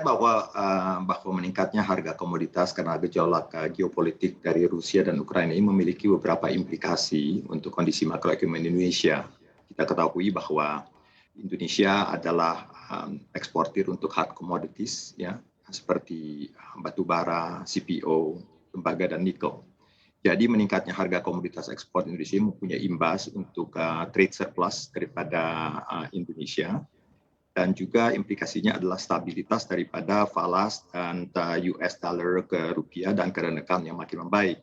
bahwa meningkatnya harga komoditas karena gejolak geopolitik dari Rusia dan Ukraina ini memiliki beberapa implikasi untuk kondisi makroekonomi Indonesia. Kita ketahui bahwa Indonesia adalah eksportir untuk hard commodities, ya, seperti batu bara, CPO, tembaga, dan nikel. Jadi meningkatnya harga komoditas ekspor Indonesia mempunyai imbas untuk trade surplus daripada Indonesia. Dan juga implikasinya adalah stabilitas daripada falas dan US dollar ke rupiah dan current account yang makin membaik.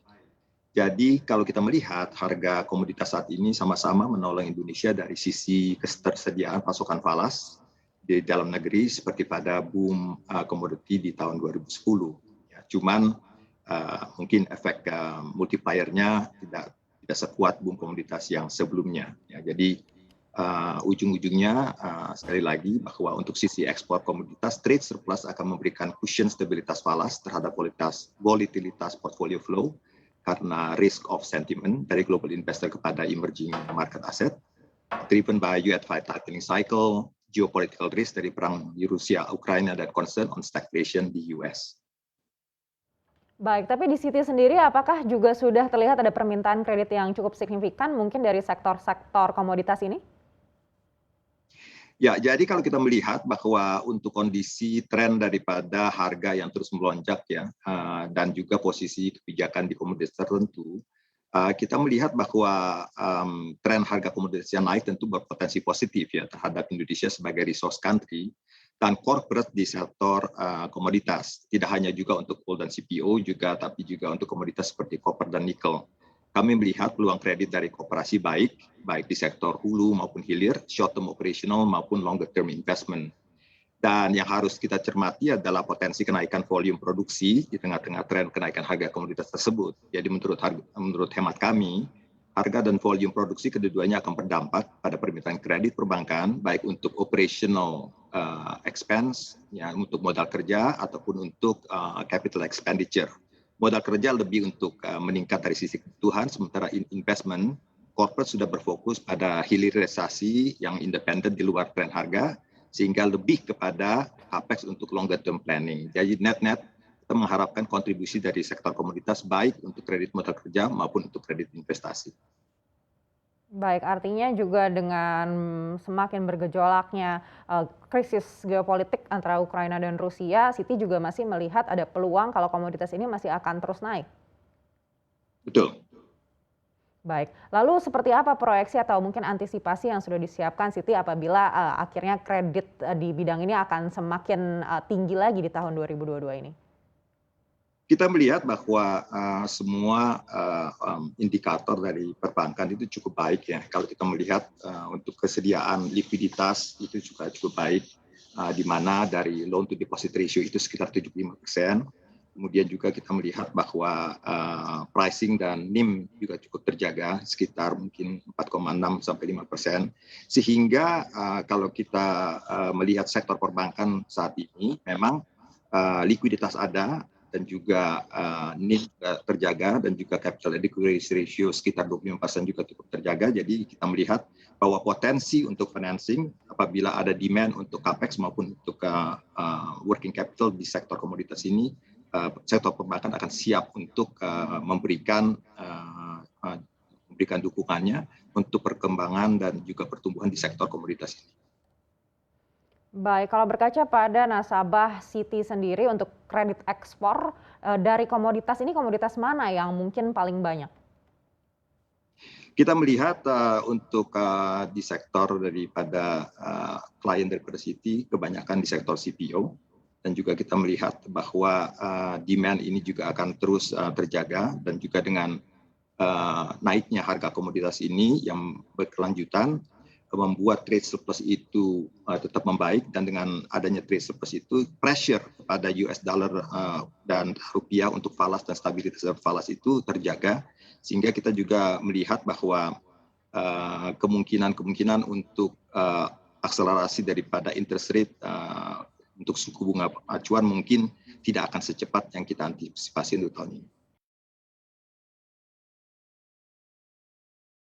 Jadi kalau kita melihat harga komoditas saat ini sama-sama menolong Indonesia dari sisi ketersediaan pasokan falas di dalam negeri seperti pada boom komoditi di tahun 2010. Ya, cuman mungkin efek multipliernya tidak sekuat boom komoditas yang sebelumnya. Ya, jadi ujung-ujungnya sekali lagi bahwa untuk sisi ekspor komoditas, trade surplus akan memberikan cushion stabilitas falas terhadap volatilitas portfolio flow karena risk of sentiment dari global investor kepada emerging market asset, driven by US tightening cycle, geopolitical risk dari perang di Rusia, Ukraina, dan concern on stagflation di US. Baik, tapi di Citi sendiri apakah juga sudah terlihat ada permintaan kredit yang cukup signifikan mungkin dari sektor-sektor komoditas ini? Ya, jadi kalau kita melihat bahwa untuk kondisi tren daripada harga yang terus melonjak ya, dan juga posisi kebijakan di komoditas tertentu, kita melihat bahwa tren harga komoditas yang naik tentu berpotensi positif ya terhadap Indonesia sebagai resource country dan corporate di sektor komoditas. Tidak hanya juga untuk coal dan CPO juga, tapi juga untuk komoditas seperti copper dan nikel. Kami melihat peluang kredit dari koperasi baik di sektor hulu maupun hilir, short term operational maupun longer term investment. Dan yang harus kita cermati adalah potensi kenaikan volume produksi di tengah-tengah tren kenaikan harga komoditas tersebut. Jadi menurut hemat kami, harga dan volume produksi keduanya akan berdampak pada permintaan kredit perbankan, baik untuk operational expense, ya, untuk modal kerja ataupun untuk capital expenditure. Modal kerja lebih untuk meningkat dari sisi kebutuhan, sementara investment corporate sudah berfokus pada hilirisasi yang independen di luar tren harga, sehingga lebih kepada capex untuk longer term planning. Jadi net-net kita mengharapkan kontribusi dari sektor komoditas baik untuk kredit modal kerja maupun untuk kredit investasi. Baik, artinya juga dengan semakin bergejolaknya krisis geopolitik antara Ukraina dan Rusia, Citi juga masih melihat ada peluang kalau komoditas ini masih akan terus naik. Betul. Baik, lalu seperti apa proyeksi atau mungkin antisipasi yang sudah disiapkan Citi apabila akhirnya kredit di bidang ini akan semakin tinggi lagi di tahun 2022 ini? Kita melihat bahwa semua indikator dari perbankan itu cukup baik ya. Kalau kita melihat untuk kesediaan likuiditas itu juga cukup baik, di mana dari loan to deposit ratio itu sekitar 75%. Kemudian juga kita melihat bahwa pricing dan NIM juga cukup terjaga sekitar mungkin 4,6 sampai 5%. Sehingga kalau kita melihat sektor perbankan saat ini memang likuiditas ada dan juga NIM terjaga dan juga capital adequacy ratio sekitar 25% juga cukup terjaga. Jadi kita melihat bahwa potensi untuk financing apabila ada demand untuk capex maupun untuk working capital di sektor komoditas ini, sektor perbankan akan siap untuk memberikan dukungannya untuk perkembangan dan juga pertumbuhan di sektor komoditas ini. Baik, kalau berkaca pada nasabah Citi sendiri untuk kredit ekspor dari komoditas ini, komoditas mana yang mungkin paling banyak? Kita melihat untuk di sektor daripada klien daripada Citi, kebanyakan di sektor CPO, dan juga kita melihat bahwa demand ini juga akan terus terjaga, dan juga dengan naiknya harga komoditas ini yang berkelanjutan, membuat trade surplus itu tetap membaik, dan dengan adanya trade surplus itu pressure kepada US dollar dan rupiah untuk falas dan stabilitas falas itu terjaga, sehingga kita juga melihat bahwa kemungkinan untuk akselerasi daripada interest rate untuk suku bunga acuan mungkin tidak akan secepat yang kita antisipasi untuk tahun ini.